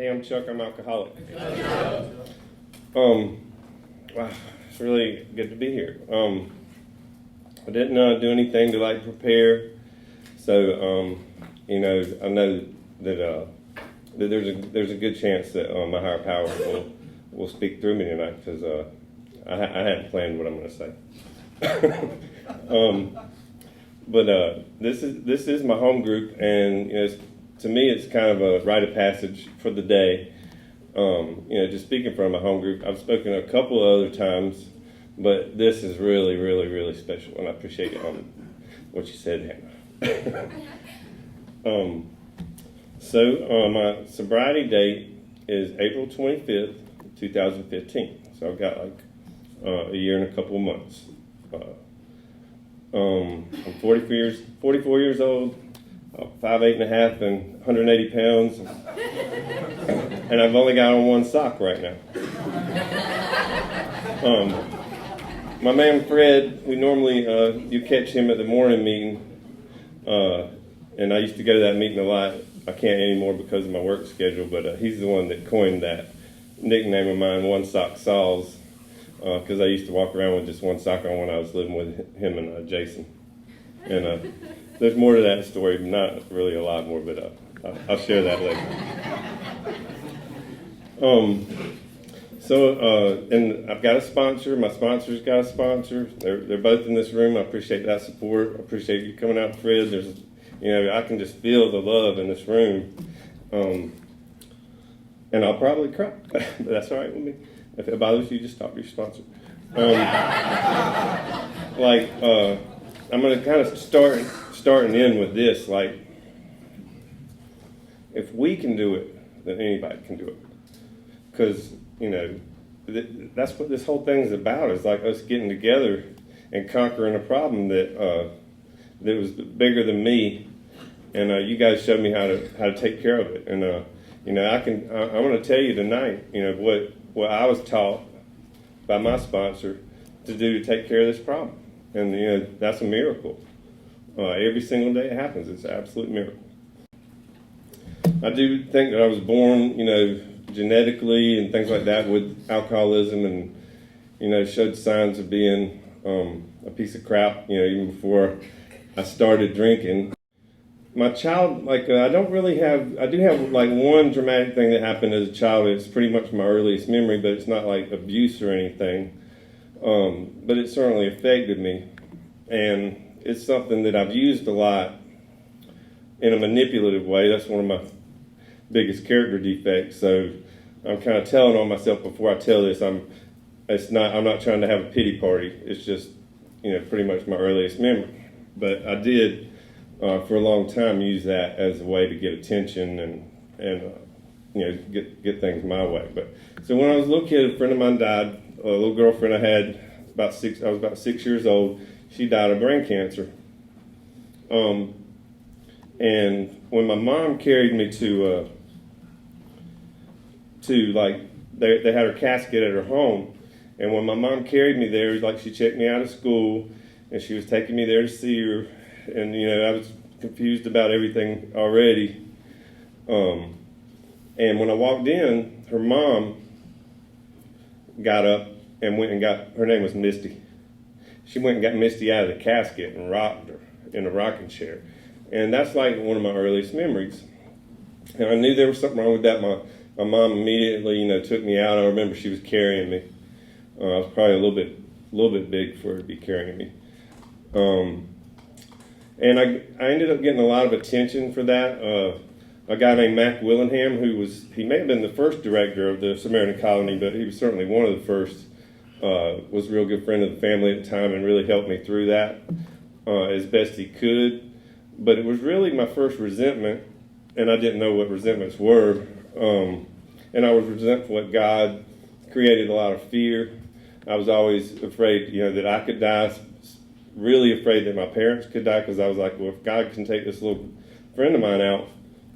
Hey, I'm Chuck. I'm alcoholic. Wow, it's really good to be here. I didn't do anything to prepare, so I know that there's a good chance that my higher power will speak through me tonight, because I hadn't planned what I'm going to say. But this is my home group, and to me it's kind of a rite of passage for the day. Just speaking from my home group, I've spoken a couple of other times, but this is really, really, really special, and I appreciate what you said, Hannah. So my sobriety date is April 25th, 2015. So I've got a year and a couple of months. I'm 44 years old, 5'8.5" and 180 pounds, and I've only got on one sock right now. My man Fred, we normally, you catch him at the morning meeting, and I used to go to that meeting a lot. I can't anymore because of my work schedule, but he's the one that coined that nickname of mine, One Sock Sauls, because I used to walk around with just one sock on when I was living with him and Jason. And there's more to that story, not really a lot more, but I'll share that later. And I've got a sponsor. My sponsor's got a sponsor. They're both in this room. I appreciate that support. I appreciate you coming out, Fred. I can just feel the love in this room. And I'll probably cry, but that's all right with me. If it bothers you, just stop your sponsor. I'm going to kind of start and end with this. If we can do it, then anybody can do it. Because, that's what this whole thing is about, is us getting together and conquering a problem that was bigger than me. And you guys showed me how to take care of it. And, I want to tell you tonight, what I was taught by my sponsor to do to take care of this problem. And, that's a miracle. Every single day it happens. It's an absolute miracle. I do think that I was born, genetically and things like that with alcoholism, and, showed signs of being a piece of crap, even before I started drinking. My child, I do have one dramatic thing that happened as a child. It's pretty much my earliest memory, but it's not abuse or anything. But it certainly affected me. And it's something that I've used a lot in a manipulative way. That's one of my biggest character defects. So I'm kind of telling on myself before I tell this. I'm not trying to have a pity party. It's just, pretty much my earliest memory. But I did, for a long time, use that as a way to get attention and get things my way. But so when I was a little kid, a friend of mine died. A little girlfriend I had, I was about 6 years old. She died of brain cancer. And when my mom carried me they had her casket at her home. And when my mom carried me there, it was she checked me out of school, and she was taking me there to see her. And, I was confused about everything already. And when I walked in, her mom got up and went and her name was Misty. She went and got Misty out of the casket and rocked her in a rocking chair. And that's one of my earliest memories. And I knew there was something wrong with that. My mom immediately, took me out. I remember she was carrying me. I was probably a little bit big for her to be carrying me. And I ended up getting a lot of attention for that. A guy named Mac Willingham, he may have been the first director of the Samaritan Colony, but he was certainly one of the first, was a real good friend of the family at the time and really helped me through that as best he could. But it was really my first resentment, and I didn't know what resentments were. And I was resentful that God created a lot of fear. I was always afraid, that I could die, really afraid that my parents could die, because I was like, well, if God can take this little friend of mine out,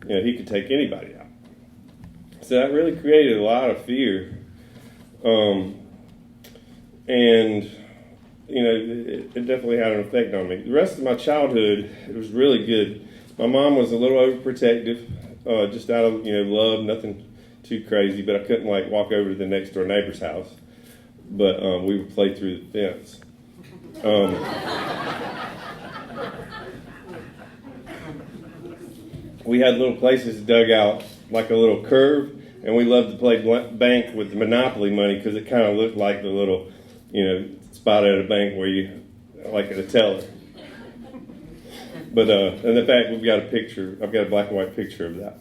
he could take anybody out. So that really created a lot of fear. And, it definitely had an effect on me. The rest of my childhood, it was really good. My mom was a little overprotective, just out of, love, nothing, too crazy, but I couldn't like walk over to the next door neighbor's house. But we would play through the fence. We had little places dug out like a little curve, and we loved to play bank with the Monopoly money because it kind of looked like the little, spot at a bank where you, like at a teller. But and in fact, we've got a picture. I've got a black and white picture of that.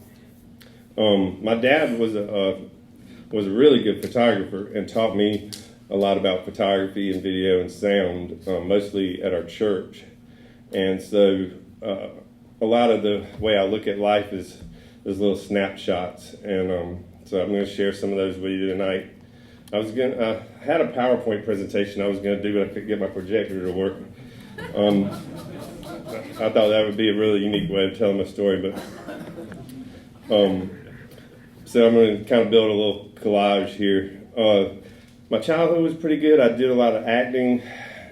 My dad was a really good photographer and taught me a lot about photography and video and sound, mostly at our church. And so a lot of the way I look at life is those little snapshots. And so I'm going to share some of those with you tonight. I had a PowerPoint presentation I was going to do, but I couldn't get my projector to work. I thought that would be a really unique way of telling my story, but so I'm going to kind of build a little collage here. My childhood was pretty good. I did a lot of acting,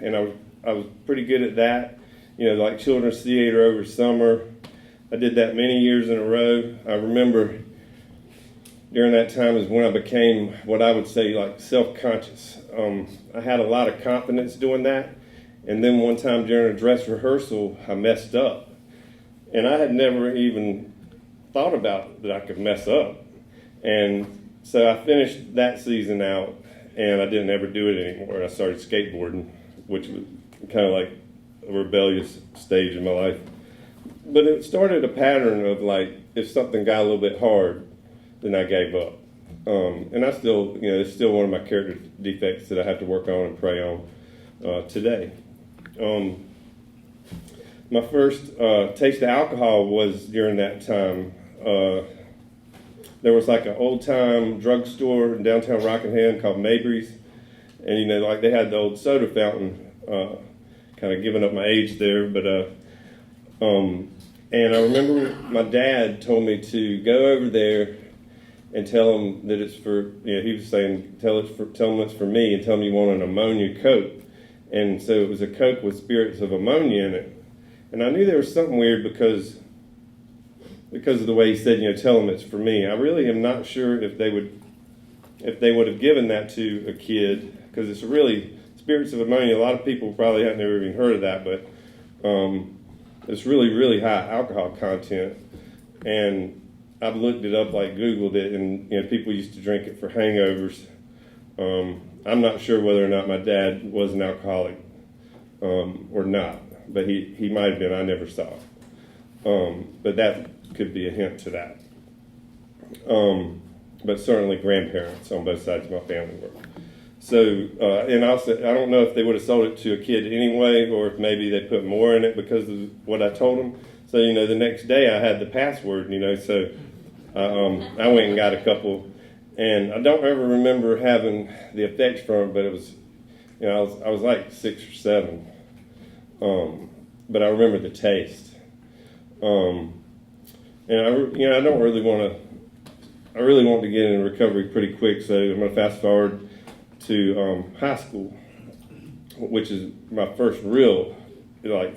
and I was pretty good at that. Like children's theater over summer. I did that many years in a row. I remember during that time is when I became what I would say like self-conscious. I had a lot of confidence doing that. And then one time during a dress rehearsal, I messed up. And I had never even thought about that I could mess up. And so I finished that season out, and I didn't ever do it anymore. I started skateboarding, which was kind of like a rebellious stage in my life. But it started a pattern of like, if something got a little bit hard, then I gave up. And I still, it's still one of my character defects that I have to work on and pray on today. My first taste of alcohol was during that time. There was like an old-time drugstore in downtown Rockingham called Mabry's, and like they had the old soda fountain. Kind of giving up my age there, but and I remember my dad told me to go over there and tell him that it's for, he was saying tell him it's for me, and tell him you want an ammonia Coke. And so it was a Coke with spirits of ammonia in it. And I knew there was something weird because of the way he said, tell them it's for me. I really am not sure if they would have given that to a kid, because it's really spirits of ammonia. A lot of people probably haven't never even heard of that, but it's really, really high alcohol content. And I've looked it up, like Googled it, and people used to drink it for hangovers. I'm not sure whether or not my dad was an alcoholic or not, but he might have been. I never saw it. But that could be a hint to that. But certainly grandparents on both sides of my family were. So, and also, I don't know if they would have sold it to a kid anyway, or if maybe they put more in it because of what I told them. So, the next day I had the password, so I went and got a couple. And I don't ever remember having the effects from it, but it was, I was like 6 or 7. But I remember the taste. And I don't really want to, I really want to get in recovery pretty quick, so I'm going to fast forward to high school, which is my first real,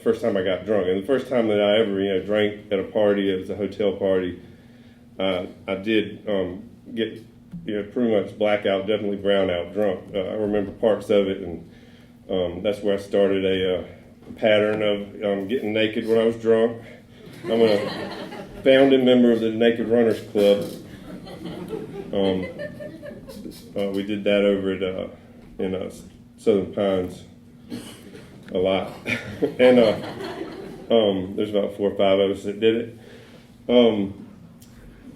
first time I got drunk. And the first time that I ever, drank at a party, it was a hotel party. I did get pretty much blackout, definitely brownout drunk. I remember parts of it, and that's where I started a pattern of getting naked when I was drunk. I'm a founding member of the Naked Runners Club. We did that over at in Southern Pines a lot, and there's about 4 or 5 of us that did it.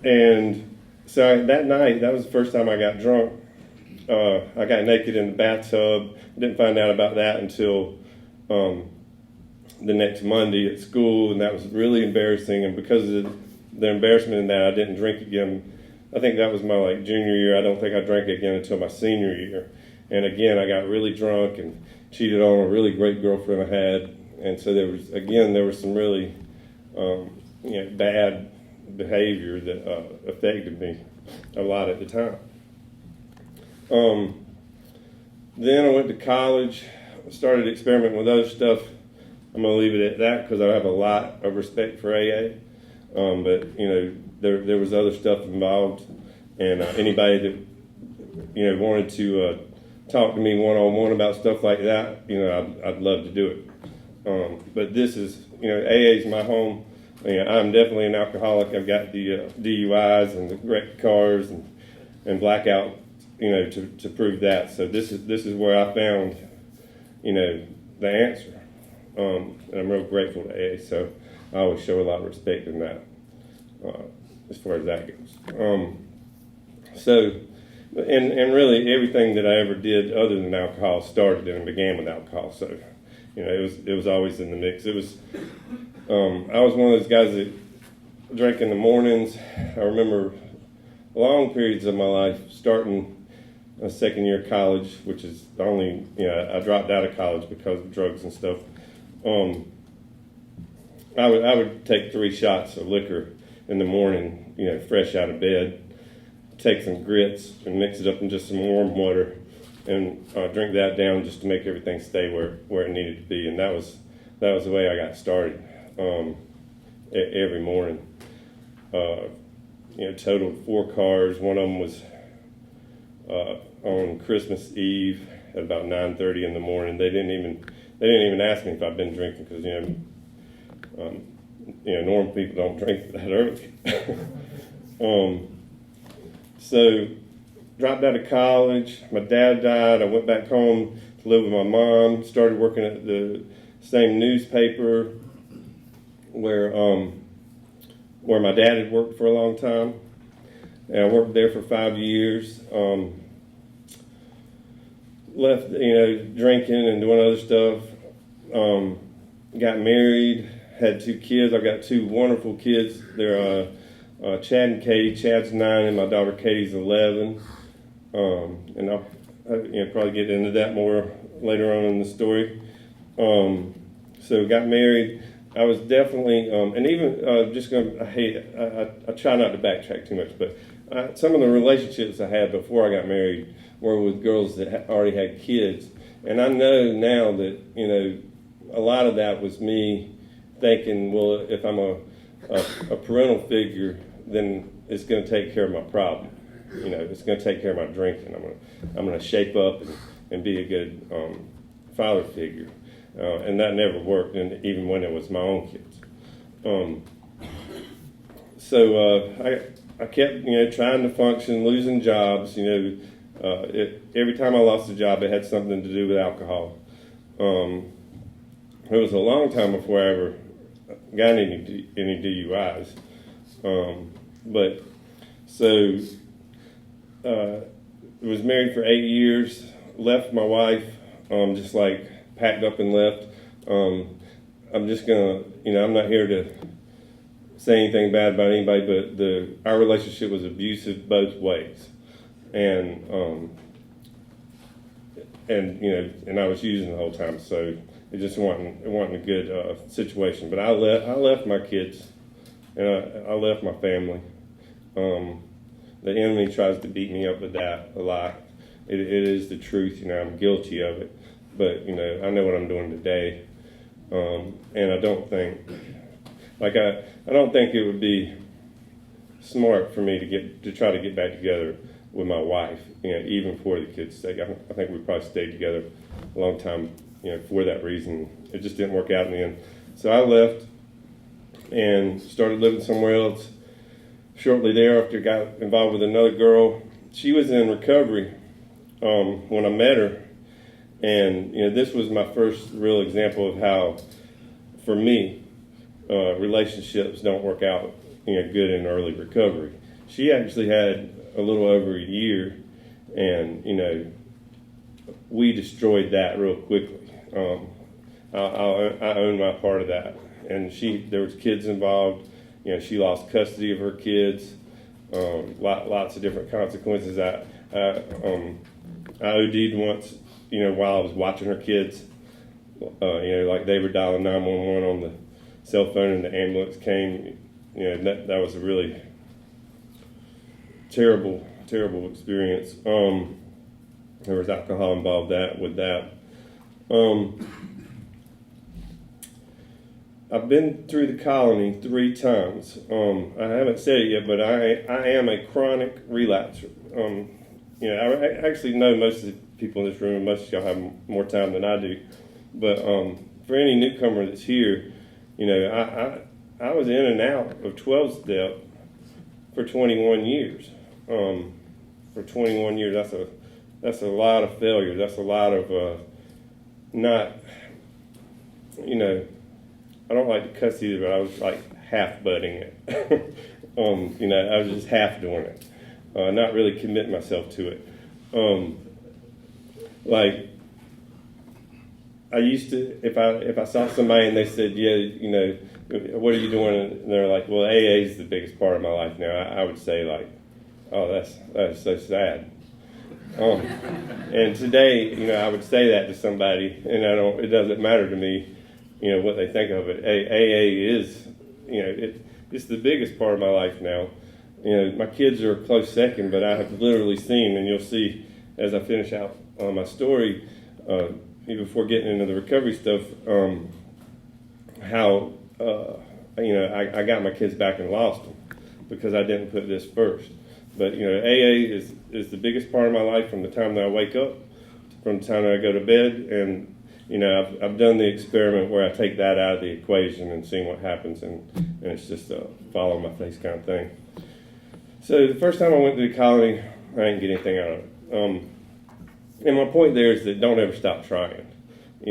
And so that night, that was the first time I got drunk. I got naked in the bathtub. Didn't find out about that until the next Monday at school, and that was really embarrassing. And because of the embarrassment in that, I didn't drink again. I think that was my junior year. I don't think I drank again until my senior year. And again, I got really drunk and cheated on a really great girlfriend I had. And so there was some really bad behavior that affected me a lot at the time. Then I went to college, started experimenting with other stuff. I'm going to leave it at that because I have a lot of respect for AA. But there was other stuff involved. And anybody that wanted to talk to me one-on-one about stuff like that, I'd love to do it. But this is, AA is my home. I'm definitely an alcoholic. I've got the DUIs and the wrecked cars and blackout, to prove that. So this is where I found, the answer. And I'm real grateful to AA. So I always show a lot of respect in that, as far as that goes. And really everything that I ever did other than alcohol started and began with alcohol. So, it was always in the mix. It was, I was one of those guys that drank in the mornings. I remember long periods of my life, starting a second year of college, which is the only, I dropped out of college because of drugs and stuff. I would take 3 shots of liquor in the morning, fresh out of bed, take some grits and mix it up in just some warm water and drink that down just to make everything stay where it needed to be. And that was the way I got started, every morning. Totaled 4 cars. One of them was on Christmas Eve at about 9:30 in the morning. They didn't even ask me if I'd been drinking because normal people don't drink that early. So dropped out of college. My dad died. I went back home to live with my mom. Started working at the same newspaper where my dad had worked for a long time. And I worked there for 5 years. Left, drinking and doing other stuff. Got married, had 2 kids. I got 2 wonderful kids. They're Chad and Katie. Chad's 9 and my daughter Katie's 11. And I'll probably get into that more later on in the story. So got married. I was definitely, and even I try not to backtrack too much, but some of the relationships I had before I got married were with girls that already had kids. And I know now that, a lot of that was me thinking, well, if I'm a parental figure, then it's going to take care of my problem. It's going to take care of my drinking. I'm going to shape up and be a good father figure. And that never worked, and even when it was my own kids. So I kept, trying to function, losing jobs. Every time I lost a job, it had something to do with alcohol. It was a long time before I ever got any DUIs. Was married for 8 years. Left my wife, just like packed up and left. I'm just gonna, I'm not here to say anything bad about anybody, but our relationship was abusive both ways, and I was using the whole time, so it just wasn't a good situation. But I left my kids, and I left my family. The enemy tries to beat me up with that a lot. It is the truth, I'm guilty of it. But, I know what I'm doing today. And I don't think, I don't think it would be smart for me to try to get back together with my wife, even for the kids' sake. I think we probably stayed together a long time, for that reason. It just didn't work out in the end. So I left and started living somewhere else. Shortly thereafter, got involved with another girl. She was in recovery when I met her. And, this was my first real example of how, for me, relationships don't work out, good in early recovery. She actually had a little over a year, and, we destroyed that real quickly. I own my part of that. And there was kids involved. She lost custody of her kids. Lots of different consequences. I OD'd once, while I was watching her kids. Like they were dialing 911 on the cell phone and the ambulance came. That was a really terrible experience. There was alcohol involved with that. I've been through the colony 3 times. I haven't said it yet, but I am a chronic relapser. I actually know most of the people in this room. Most of y'all have more time than I do. But for any newcomer that's here, I was in and out of 12-step for 21 years. For 21 years, that's a lot of failure. That's a lot of not, I don't like to cuss either, but I was like half butting it. I was just half doing it, not really committing myself to it. Like I used to, if I saw somebody and they said, yeah, what are you doing? And they're like, well, AA is the biggest part of my life now. I would say like, oh, that's so sad. And today, I would say that to somebody, and it doesn't matter to me, what they think of it. AA is, it's the biggest part of my life now. My kids are a close second, but I have literally seen, and you'll see as I finish out my story, before getting into the recovery stuff, how, I got my kids back and lost them because I didn't put this first. But, AA is the biggest part of my life from the time that I wake up, from the time that I go to bed. And, I've done the experiment where I take that out of the equation and seeing what happens. And it's just a follow my face kind of thing. So the first time I went to the colony, I didn't get anything out of it. And my point there is that don't ever stop trying. I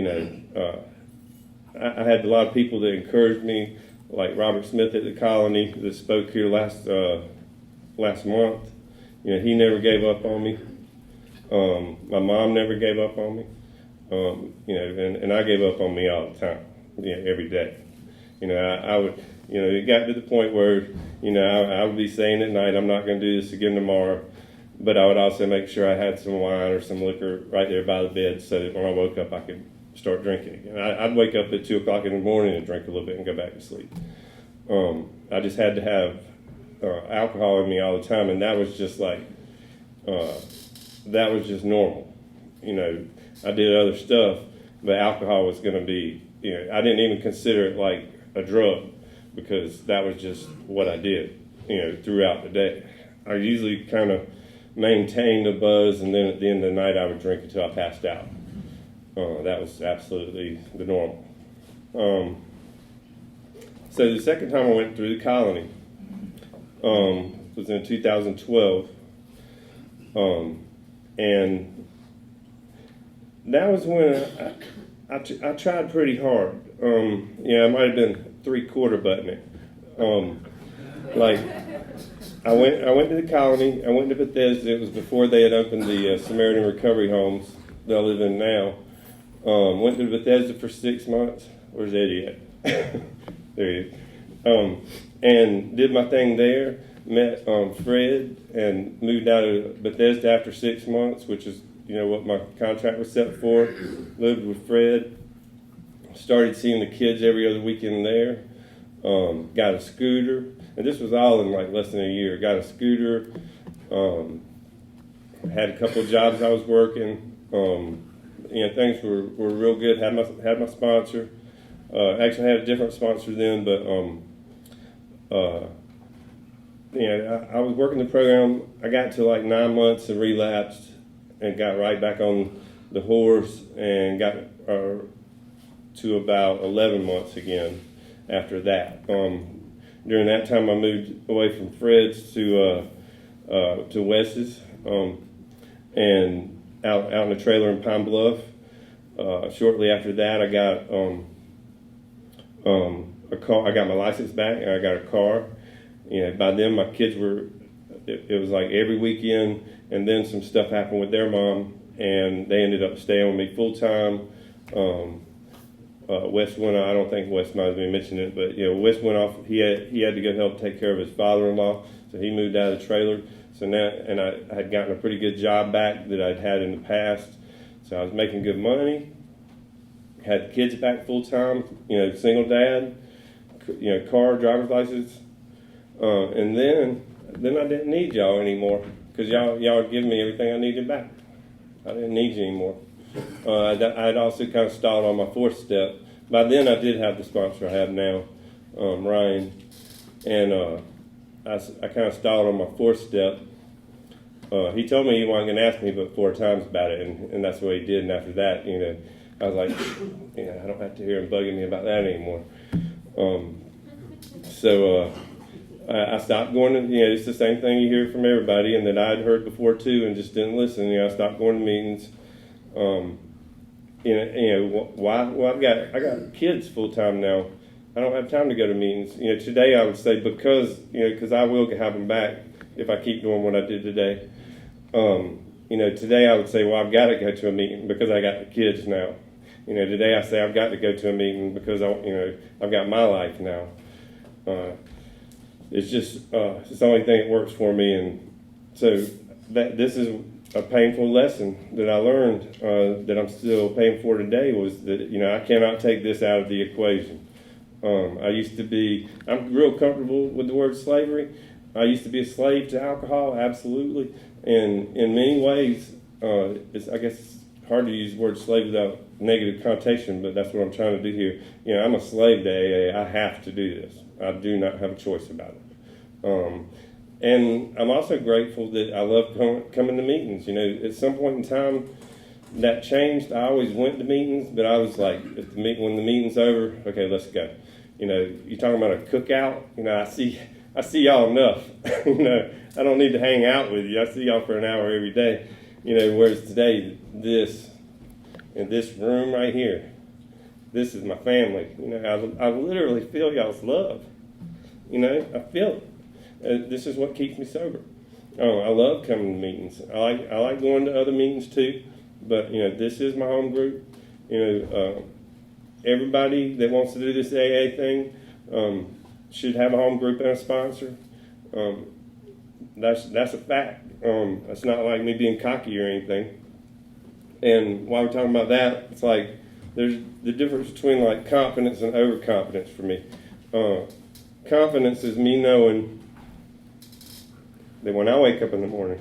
had a lot of people that encouraged me, like Robert Smith at the colony that spoke here last month. He never gave up on me. My mom never gave up on me. And I gave up on me all the time, every day. I would, it got to the point where, I would be saying at night, I'm not going to do this again tomorrow. But I would also make sure I had some wine or some liquor right there by the bed so that when I woke up, I could start drinking again. I'd wake up at 2 o'clock in the morning and drink a little bit and go back to sleep. I just had to have alcohol in me all the time, and that was just like, that was just normal. I did other stuff, but alcohol was going to be, I didn't even consider it like a drug because that was just what I did, throughout the day. I usually kind of maintained a buzz, and then at the end of the night, I would drink until I passed out. That was absolutely the normal. So the second time I went through the colony was in 2012, and that was when I tried pretty hard. I might have been 3/4 button it. Like I went to the colony. I went to Bethesda. It was before they had opened the Samaritan recovery homes that I live in now. Went to Bethesda for 6 months. Where's Eddie at? There he is. And did my thing there. Met Fred and moved out of Bethesda after 6 months, which is what my contract was set for. Lived with Fred. Started seeing the kids every other weekend there. Got a scooter, and this was all in like less than a year. Got a scooter. Had a couple of jobs I was working. Things were real good. Had my sponsor. Actually had a different sponsor then, but I was working the program. I got to like 9 months and relapsed and got right back on the horse and got to about 11 months again after that. During that time, I moved away from Fred's to Wes's and out in a trailer in Pine Bluff. Shortly after that, I got a car. I got my license back, and I got a car. By then my kids were. It was like every weekend, and then some stuff happened with their mom, and they ended up staying with me full time. Wes went. I don't think Wes might have been mentioning it, but Wes went off. He had to go help take care of his father-in-law, so he moved out of the trailer. So now, and I had gotten a pretty good job back that I'd had in the past. So I was making good money. Had the kids back full time. Single dad. Car, driver's license. And then I didn't need y'all anymore because y'all were giving me everything I needed back. I didn't need you anymore. I'd also kind of stalled on my 4th step by then I did have the sponsor I have now, Ryan, and I kind of stalled on my fourth step. He told me he wasn't going to ask me but 4 times about it, and that's what he did. And after that, I was like, I don't have to hear him bugging me about that anymore. So I stopped going to, it's the same thing you hear from everybody, and that I'd heard before too, and just didn't listen. I stopped going to meetings. Why? Well, I got kids full time now. I don't have time to go to meetings. Today I would say because I will have them back if I keep doing what I did today. Today I would say, well, I've got to go to a meeting because I got the kids now. Today I say I've got to go to a meeting because I've got my life now. It's just it's the only thing that works for me, and so this is a painful lesson that I learned that I'm still paying for today. Was that I cannot take this out of the equation. I'm real comfortable with the word slavery. I used to be a slave to alcohol, absolutely, and in many ways, I guess it's hard to use the word slave without negative connotation, but that's what I'm trying to do here. I'm a slave to AA. I have to do this. I do not have a choice about it. And I'm also grateful that I love coming to meetings. At some point in time, that changed. I always went to meetings, but I was like, when the meeting's over, okay, let's go. You're talking about a cookout. I see y'all enough. I don't need to hang out with you. I see y'all for an hour every day. Whereas today, in this room right here, this is my family. I literally feel y'all's love. I feel it. This is what keeps me sober. I love coming to meetings. I like going to other meetings too, but this is my home group. Everybody that wants to do this AA thing should have a home group and a sponsor. That's a fact. It's not like me being cocky or anything. And while we're talking about that, it's like there's the difference between like confidence and overconfidence for me. Confidence is me knowing that when I wake up in the morning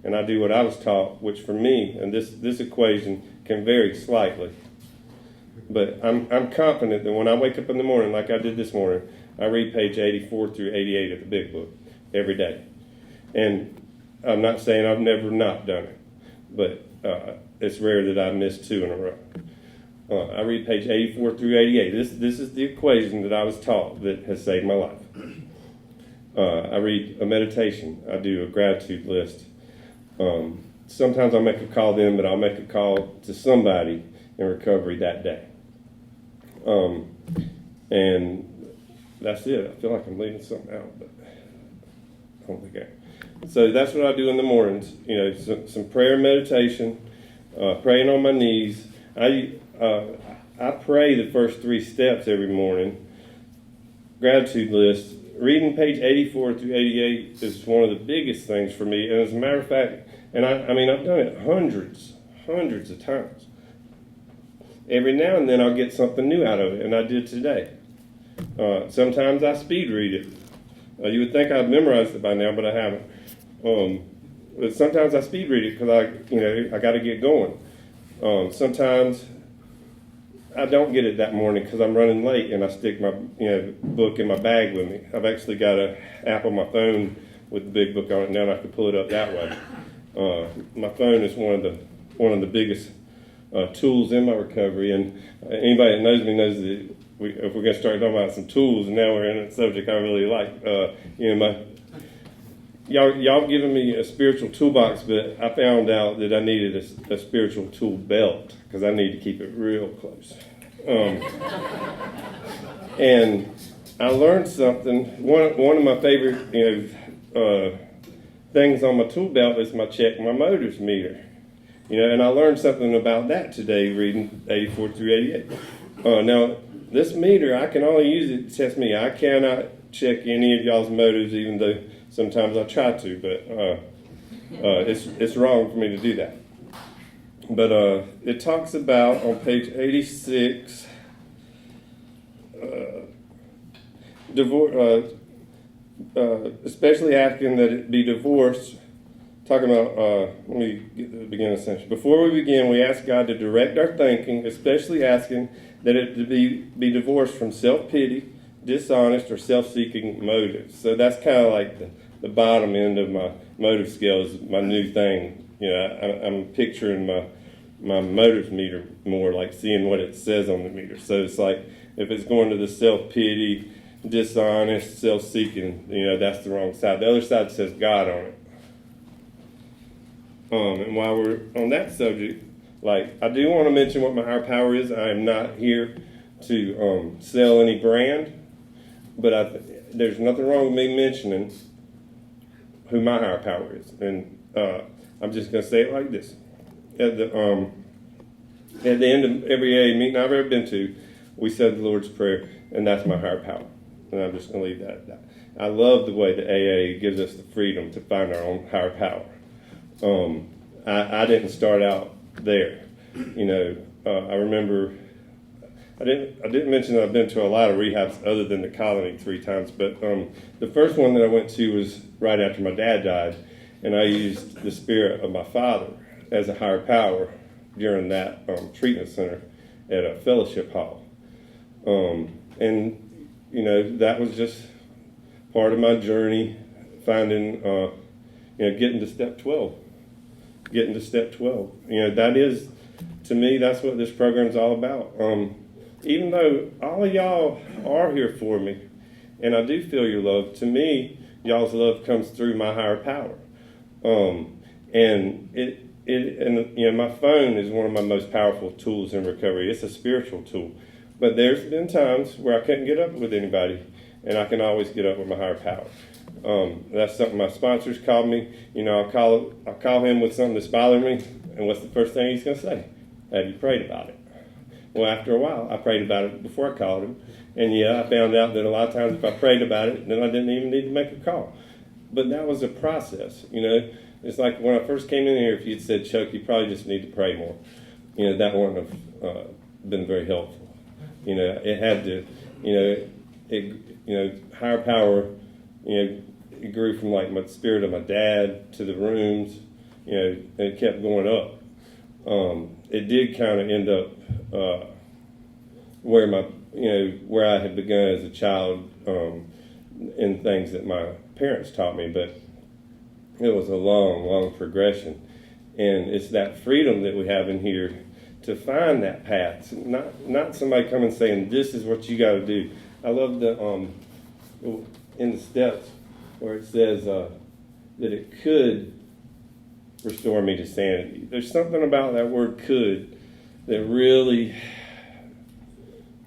and I do what I was taught, which for me, and this equation can vary slightly, but I'm confident that when I wake up in the morning, like I did this morning, I read page 84 through 88 of the big book every day. And I'm not saying I've never not done it, but it's rare that I've missed 2 in a row. I read page 84 through 88. This is the equation that I was taught that has saved my life. I read a meditation. I do a gratitude list. Sometimes I'll make a call then, but I'll make a call to somebody in recovery that day. And that's it. I feel like I'm leaving something out, but I don't think I am. So that's what I do in the mornings. Some prayer, meditation, praying on my knees. I pray the first 3 steps every morning. Gratitude list. Reading page 84 through 88 is one of the biggest things for me. And as a matter of fact, and I've done it hundreds of times. Every now and then I'll get something new out of it, and I did today. Sometimes I speed read it. You would think I've memorized it by now, but I haven't. But sometimes I speed read it because I got to get going. Sometimes I don't get it that morning because I'm running late and I stick my book in my bag with me. I've actually got an app on my phone with the big book on it now, and I can pull it up that way. My phone is one of the biggest tools in my recovery, and anybody that knows me knows that if we're going to start talking about some tools, and now we're in a subject I really like. Y'all giving me a spiritual toolbox, but I found out that I needed a spiritual tool belt because I need to keep it real close. And I learned something. One of my favorite things on my tool belt is my check my motors meter. And I learned something about that today reading 84 through 88. Now, this meter, I can only use it to test me. I cannot check any of y'all's motives, even though sometimes I try to, but it's wrong for me to do that. But it talks about, on page 86, especially asking that it be divorced talking about, let me get to the beginning of the sentence. Before we begin, we ask God to direct our thinking, especially asking that it to be divorced from self-pity, dishonest, or self-seeking motives. So that's kind of like the bottom end of my motive scale is my new thing. I'm picturing my motive meter more, like seeing what it says on the meter. So it's like if it's going to the self-pity, dishonest, self-seeking, that's the wrong side. The other side says God on it. And while we're on that subject, like I do want to mention what my higher power is. I am not here to sell any brand, but there's nothing wrong with me mentioning who my higher power is. And I'm just going to say it like this. At the end of every AA meeting I've ever been to, we said the Lord's Prayer, and that's my higher power. And I'm just going to leave that at that. I love the way the AA gives us the freedom to find our own higher power. I didn't start out there. I remember I didn't mention that I've been to a lot of rehabs other than the Colony 3 times, but the first one that I went to was right after my dad died, and I used the spirit of my father as a higher power during that treatment center at a fellowship hall. That was just part of my journey, finding, getting to step 12. That is, to me, that's what this program's all about. Even though all of y'all are here for me, and I do feel your love, to me, y'all's love comes through my higher power. My phone is one of my most powerful tools in recovery. It's a spiritual tool. But there's been times where I couldn't get up with anybody, and I can always get up with my higher power. That's something my sponsors called me. I'll call him with something that's bothering me, and what's the first thing he's going to say? Have you prayed about it? Well, after a while, I prayed about it before I called him, and I found out that a lot of times if I prayed about it, then I didn't even need to make a call. But that was a process, It's like when I first came in here, if you'd said, Chuck, you probably just need to pray more, that wouldn't have been very helpful. It had to, higher power, it grew from like my spirit of my dad to the rooms, and it kept going up. It did kind of end up where I had begun as a child in things that my parents taught me, but it was a long, long progression. And it's that freedom that we have in here to find that path. Not somebody coming saying, this is what you got to do. I love in the steps where it says that it could restore me to sanity. There's something about that word could that really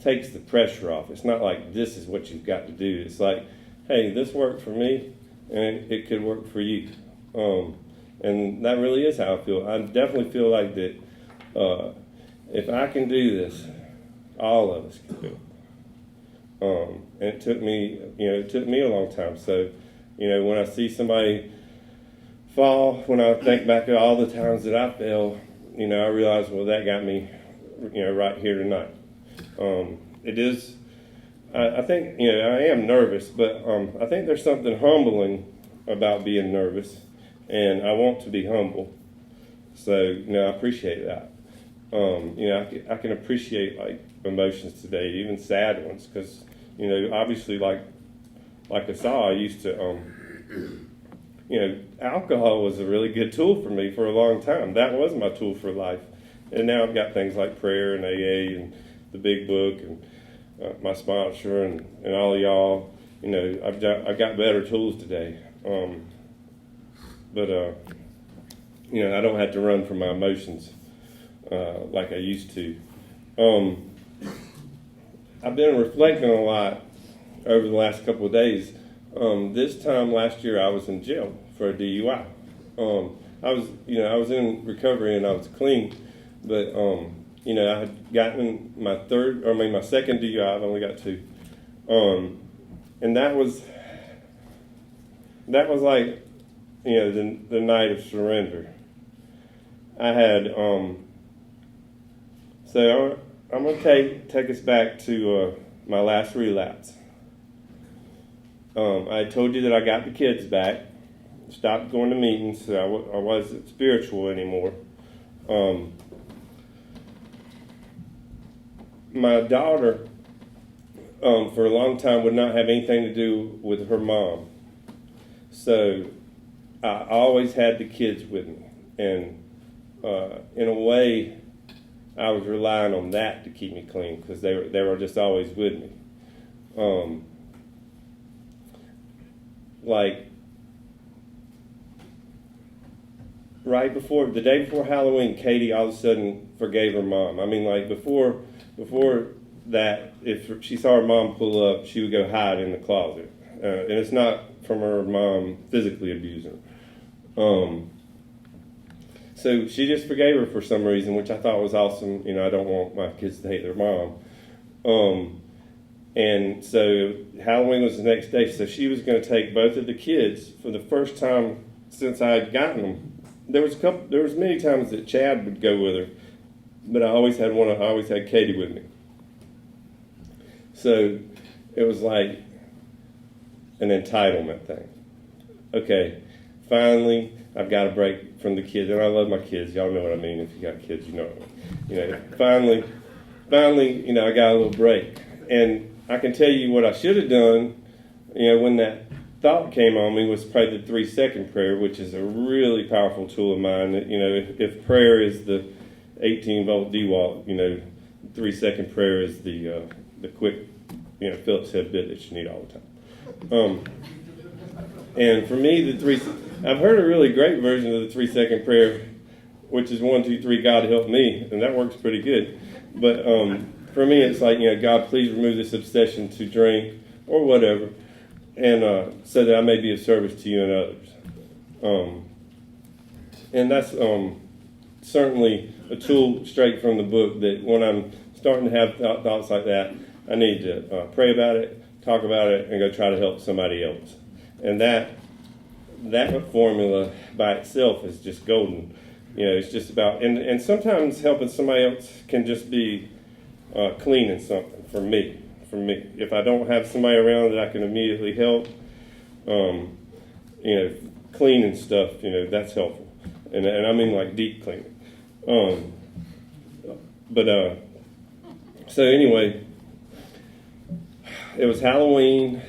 takes the pressure off. It's not like this is what you've got to do. It's like, hey, this worked for me and it could work for you. And that really is how I feel. I definitely feel like that if I can do this, all of us can do it. And it took me a long time. So, when I see somebody fall, when I think back at all the times that I fell, I realize, well, that got me, right here tonight. It is, I think, I am nervous, but I think there's something humbling about being nervous, and I want to be humble. So, I appreciate that. I can appreciate like emotions today, even sad ones, because obviously like I saw, I used to alcohol was a really good tool for me for a long time. That was my tool for life, and now I've got things like prayer and AA and the Big Book and my sponsor and all of y'all. I've got better tools today, but I don't have to run from my emotions like I used to. I've been reflecting a lot over the last couple of days. This time last year, I was in jail for a DUI. I was in recovery and I was clean, but I had gotten my second DUI. I've only got 2, and that was like the night of surrender. I had so I'm going to take us back to my last relapse. I told you that I got the kids back. stopped going to meetings, so I wasn't spiritual anymore. My daughter, for a long time, would not have anything to do with her mom. So I always had the kids with me. And in a way, I was relying on that to keep me clean because they were just always with me. Like right before the day before Halloween, Katie all of a sudden forgave her mom. I mean, like before that, if she saw her mom pull up, she would go hide in the closet, and it's not from her mom physically abusing her. So she just forgave her for some reason, which I thought was awesome. I don't want my kids to hate their mom. And so Halloween was the next day, so she was going to take both of the kids for the first time since I had gotten them. There was many times that Chad would go with her, but I always had Katie with me. So it was like an entitlement thing. Okay, finally I've got a break from the kids, and I love my kids. Y'all know what I mean. If you got kids, you know what I mean. Finally, I got a little break, and I can tell you what I should have done. When that thought came on me was pray the 3-second prayer, which is a really powerful tool of mine. If prayer is the 18-volt DeWalt, 3-second prayer is the quick, Phillips head bit that you need all the time. And for me, I've heard a really great version of the 3-second prayer, which is 1, 2, 3, God help me, and that works pretty good. But for me, it's like, God, please remove this obsession to drink or whatever, and so that I may be of service to you and others. And that's certainly a tool straight from the book that when I'm starting to have thoughts like that, I need to pray about it, talk about it, and go try to help somebody else. And that formula by itself is just golden. It's just about, and sometimes helping somebody else can just be cleaning something for me. If I don't have somebody around that I can immediately help, cleaning stuff, that's helpful. And I mean like deep cleaning. So anyway, it was Halloween.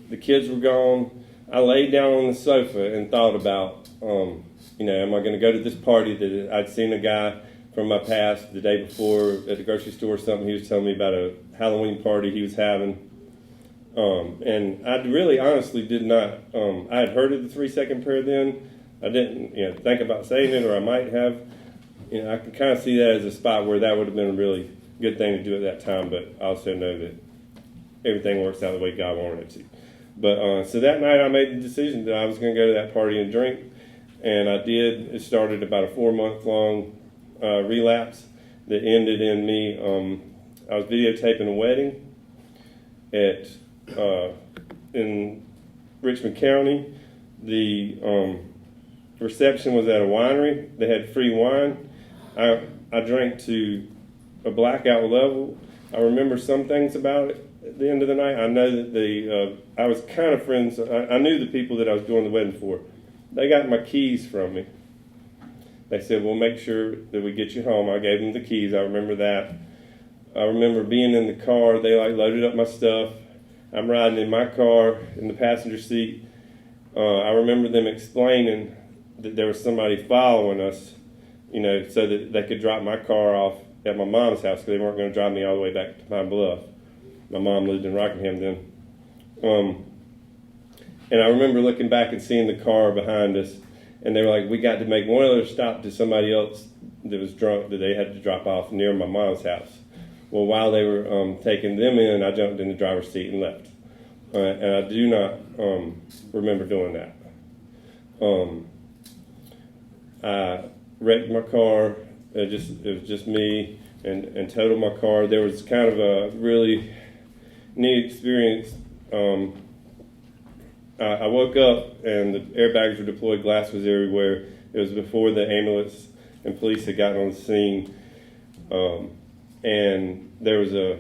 The kids were gone. I laid down on the sofa and thought about, am I going to go to this party that I'd seen a guy from my past the day before at the grocery store or something. He was telling me about a Halloween party he was having. And I really honestly did not, I had heard of the 3-second prayer then. I didn't think about saying it, or I might have. I can kind of see that as a spot where that would have been a really good thing to do at that time, but I also know that everything works out the way God wanted it to. But so that night I made the decision that I was going to go to that party and drink, and I did. It started about a 4-month-long relapse that ended in me. I was videotaping a wedding in Richmond County. The reception was at a winery. They had free wine. I drank to a blackout level. I remember some things about it. At the end of the night, I know that I was kind of friends. I knew the people that I was doing the wedding for. They got my keys from me. They said, we'll make sure that we get you home. I gave them the keys. I remember that. I remember being in the car. They loaded up my stuff. I'm riding in my car in the passenger seat. I remember them explaining that there was somebody following us, so that they could drop my car off at my mom's house because they weren't going to drive me all the way back to Pine Bluff. My mom lived in Rockingham then. And I remember looking back and seeing the car behind us, and they were like, we got to make one other stop to somebody else that was drunk that they had to drop off near my mom's house. Well, while they were taking them in, I jumped in the driver's seat and left. And I do not remember doing that. I wrecked my car. It was just me and totaled my car. There was kind of a really neat experience. I woke up and the airbags were deployed, glass was everywhere. It was before the ambulance and police had gotten on the scene. And there was a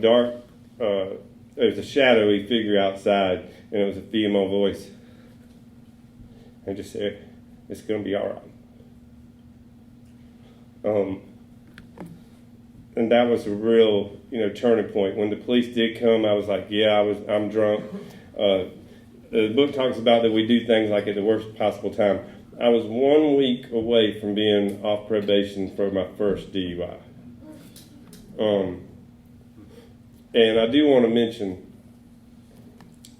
dark, there was a shadowy figure outside, and it was a female voice. and just say, it's going to be all right. And that was a real, turning point. When the police did come, I was like, yeah, I'm drunk. The book talks about that we do things like at the worst possible time. I was 1 week away from being off probation for my first DUI. And I do want to mention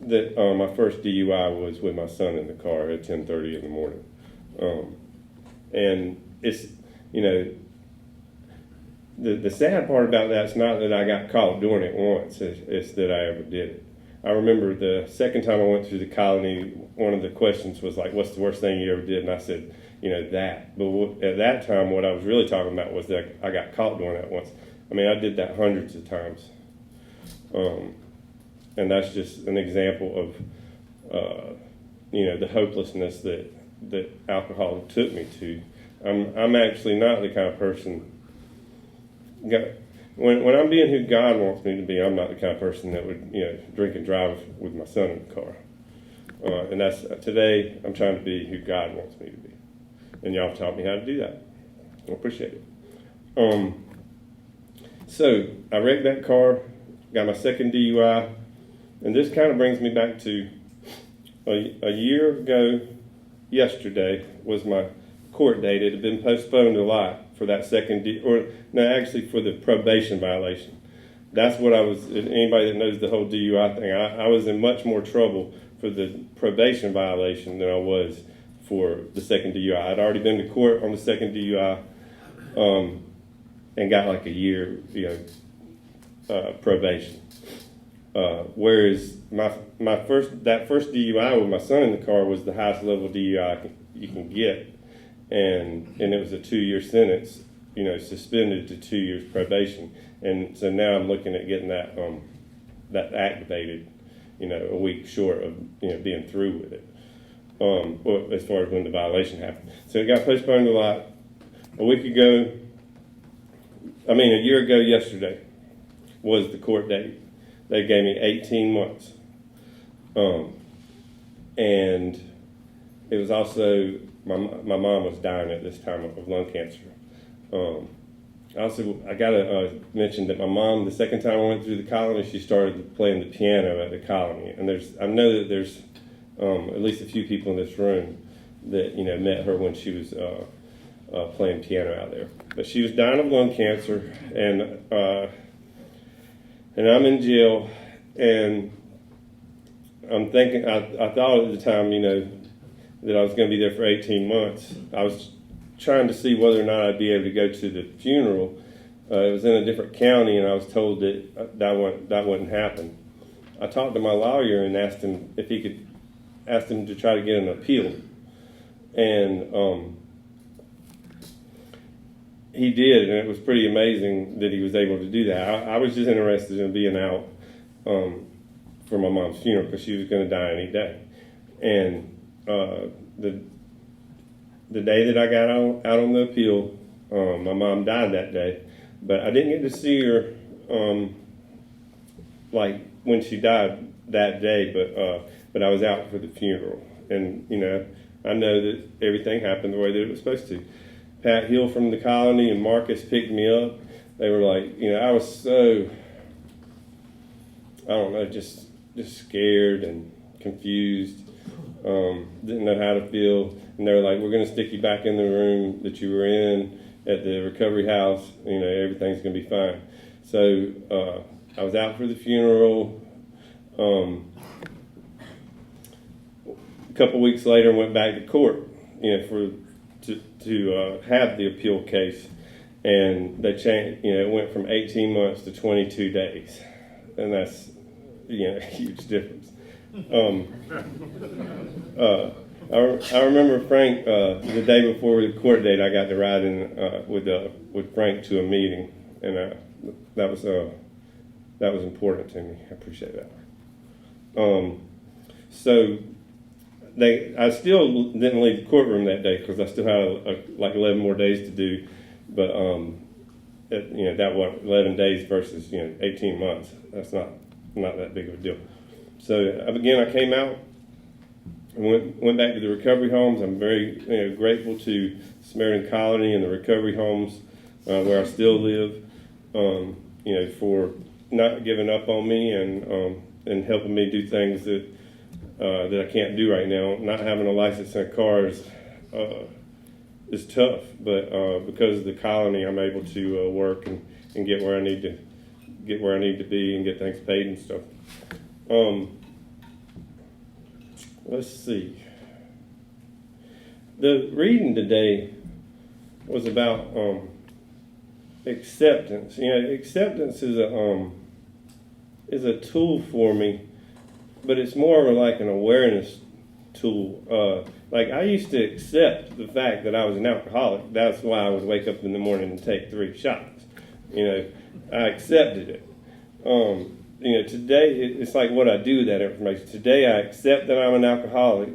that my first DUI was with my son in the car at 10:30 in the morning. And it's, the sad part about that is not that I got caught doing it once, it's that I ever did it. I remember the second time I went through the colony, one of the questions was like, what's the worst thing you ever did? And I said, that. But at that time, what I was really talking about was that I got caught doing that once. I mean, I did that hundreds of times. And that's just an example of, the hopelessness that alcohol took me to. I'm actually not the kind of person. When I'm being who God wants me to be, I'm not the kind of person that would, drink and drive with my son in the car. And that's today. I'm trying to be who God wants me to be, and y'all have taught me how to do that. I appreciate it. So I wrecked that car, got my second DUI, and this kind of brings me back to a year ago. Yesterday was my court date. It had been postponed a lot for that second, actually for the probation violation. That's what I was, anybody that knows the whole DUI thing, I was in much more trouble for the probation violation than I was for the second DUI. I'd already been to court on the second DUI and got like a year, probation. Whereas my first DUI with my son in the car was the highest level DUI you can get. And it was a 2-year sentence, suspended to 2 years probation. And so now I'm looking at getting that activated, a week short of, being through with it. Well, as far as when the violation happened. So it got postponed a lot. A year ago yesterday was the court date. They gave me 18 months. And it was also, my mom was dying at this time of lung cancer. I got to mention that my mom, the second time I went through the colony, she started playing the piano at the colony. And I know that there's at least a few people in this room that, met her when she was playing piano out there. But she was dying of lung cancer, and I'm in jail, and I'm thinking, I thought at the time, that I was going to be there for 18 months. I was trying to see whether or not I'd be able to go to the funeral. It was in a different county, and I was told that wouldn't happen. I talked to my lawyer and asked him if he could ask him to try to get an appeal. And he did, and it was pretty amazing that he was able to do that. I was just interested in being out for my mom's funeral because she was going to die any day. And the day that I got out on the appeal, my mom died that day, but I didn't get to see her like when she died that day. But I was out for the funeral, and I know that everything happened the way that it was supposed to. Pat Hill from the colony and Marcus picked me up. They were like, I was so, I don't know, just scared and confused. Didn't know how to feel, and they were like, we're going to stick you back in the room that you were in at the recovery house, everything's going to be fine. So I was out for the funeral. A couple weeks later, went back to court, to have the appeal case, and they changed. It went from 18 months to 22 days, and that's a huge difference. I remember Frank the day before the court date. I got to ride in with Frank to a meeting, and that was important to me. I appreciate that. So I still didn't leave the courtroom that day because I still had like 11 more days to do, but that was 11 days versus 18 months. That's not that big of a deal. So I came out went back to the recovery homes. I'm very grateful to Samaritan Colony and the recovery homes where I still live, for not giving up on me and helping me do things that I can't do right now. Not having a license in a car is tough, but because of the colony, I'm able to work and get where I need to be and get things paid and stuff. Let's see. The reading today was about acceptance. Acceptance is a tool for me, but it's more of like an awareness tool. Like I used to accept the fact that I was an alcoholic. That's why I would wake up in the morning and take 3 shots. I accepted it. Today it's like what I do with that information. Today I accept that I'm an alcoholic,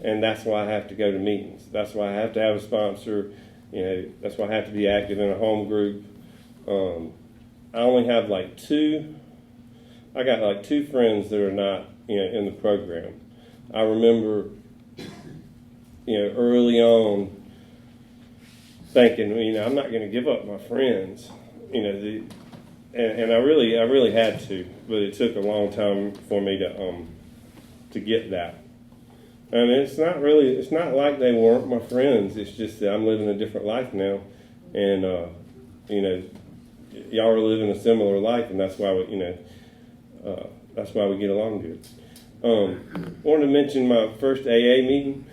and that's why I have to go to meetings. That's why I have to have a sponsor. That's why I have to be active in a home group. I only have I got 2 friends that are not in the program. I remember early on thinking, I'm not going to give up my friends. And I really had to, but it took a long time for me to get that. And it's not like they weren't my friends. It's just that I'm living a different life now, and y'all are living a similar life, and that's why we get along good. Wanted to mention my first AA meeting.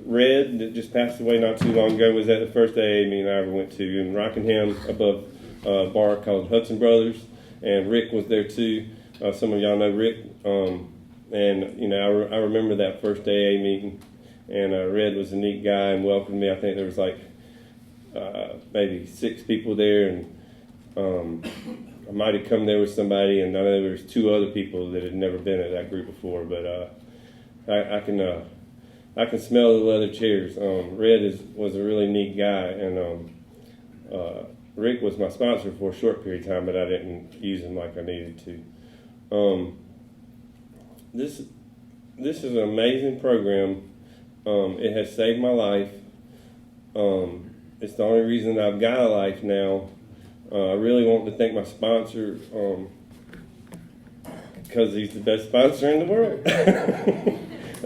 Red, that just passed away not too long ago, was at the first AA meeting I ever went to in Rockingham above a bar called Hudson Brothers, and Rick was there too. Some of y'all know Rick. I remember that first AA meeting, and Red was a neat guy and welcomed me. I think there was maybe 6 people there, and I might have come there with somebody, and I know there was 2 other people that had never been at that group before, but I can smell the leather chairs. Red was a really neat guy, and Rick was my sponsor for a short period of time, but I didn't use him like I needed to. This is an amazing program. It has saved my life. It's the only reason I've got a life now. I really want to thank my sponsor because he's the best sponsor in the world.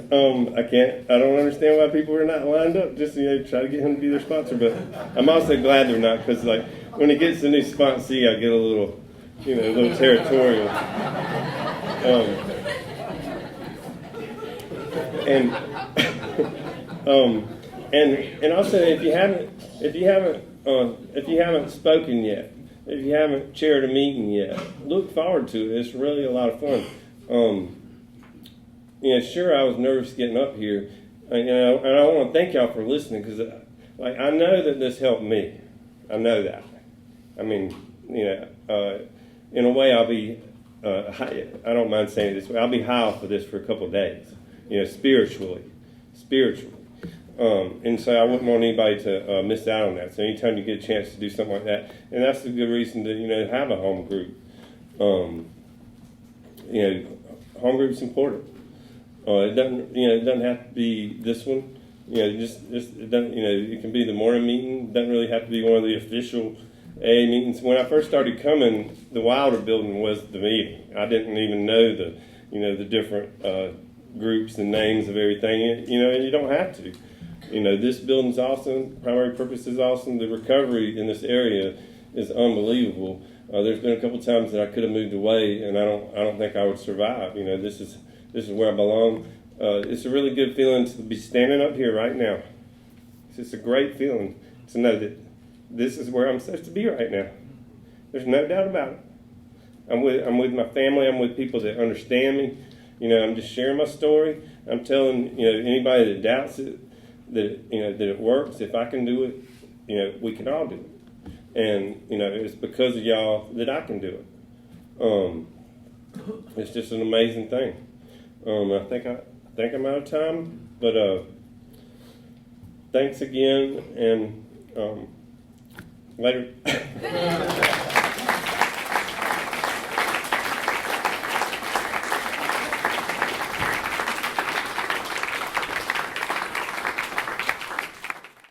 I don't understand why people are not lined up just try to get him to be their sponsor, but I'm also glad they're not, because when he gets a new sponsee, I get a little territorial. And also if you haven't spoken yet, if you haven't chaired a meeting yet, look forward to it. It's really a lot of fun. Sure, I was nervous getting up here, and I want to thank y'all for listening, because I know that this helped me. I know that. In a way, I'll be high, I don't mind saying it this way, I'll be high off of this for a couple of days, spiritually. And so I wouldn't want anybody to miss out on that. So anytime you get a chance to do something like that, and that's a good reason to have a home group. Home group's important. It doesn't have to be this one. It doesn't. It can be the morning meeting. It doesn't really have to be one of the official AA meetings. When I first started coming, the Wilder building was the meeting. I didn't even know the different groups and names of everything. And you don't have to. This building's awesome. Primary Purpose is awesome. The recovery in this area is unbelievable. There's been a couple times that I could have moved away, and I don't think I would survive. This is where I belong. It's a really good feeling to be standing up here right now. It's just a great feeling to know that this is where I'm supposed to be right now. There's no doubt about it. I'm with my family. I'm with people that understand me. I'm just sharing my story. I'm telling anybody that doubts it that it works. If I can do it, we can all do it. And it's because of y'all that I can do it. It's just an amazing thing. I think I'm out of time, but thanks again, and later.